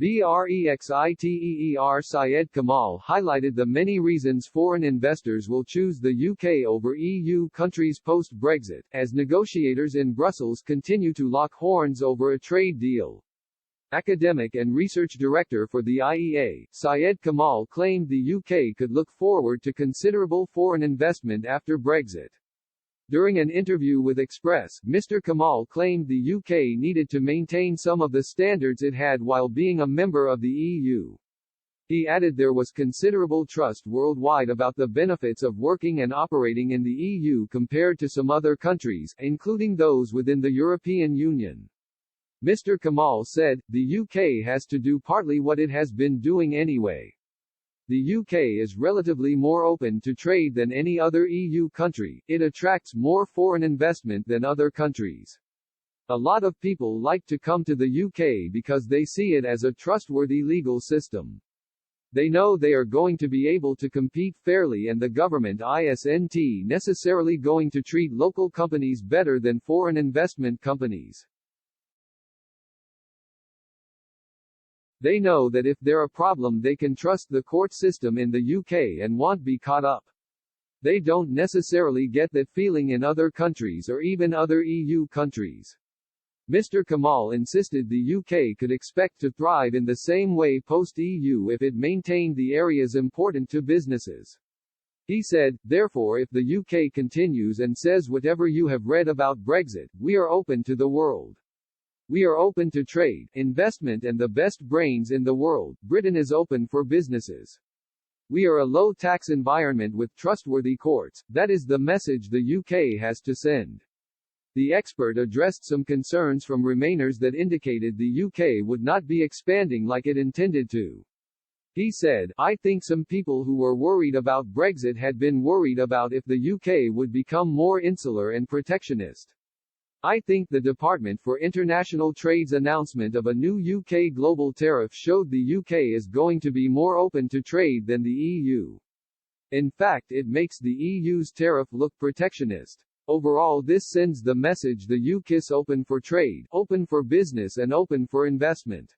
Brexiteer Syed Kamal highlighted the many reasons foreign investors will choose the UK over EU countries post-Brexit, as negotiators in Brussels continue to lock horns over a trade deal. Academic and research director for the IEA, Syed Kamal claimed the UK could look forward to considerable foreign investment after Brexit. During an interview with Express, Mr. Kamal claimed the UK needed to maintain some of the standards it had while being a member of the EU. He added there was considerable trust worldwide about the benefits of working and operating in the EU compared to some other countries, including those within the European Union. Mr. Kamal said, the UK has to do partly what it has been doing anyway. The UK is relatively more open to trade than any other EU country, it attracts more foreign investment than other countries. A lot of people like to come to the UK because they see it as a trustworthy legal system. They know they are going to be able to compete fairly and the government isn't necessarily going to treat local companies better than foreign investment companies. They know that if they're a problem they can trust the court system in the UK and won't be caught up. They don't necessarily get that feeling in other countries or even other EU countries. Mr. Kamal insisted the UK could expect to thrive in the same way post-EU if it maintained the areas important to businesses. He said, therefore if the UK continues and says whatever you have read about Brexit, we are open to the world. We are open to trade, investment and the best brains in the world. Britain is open for businesses. We are a low-tax environment with trustworthy courts. That is the message the UK has to send. The expert addressed some concerns from Remainers that indicated the UK would not be expanding like it intended to. He said, I think some people who were worried about Brexit had been worried about if the UK would become more insular and protectionist. I think the Department for International Trade's announcement of a new UK global tariff showed the UK is going to be more open to trade than the EU. In fact, it makes the EU's tariff look protectionist. Overall, this sends the message the UK is open for trade, open for business and open for investment.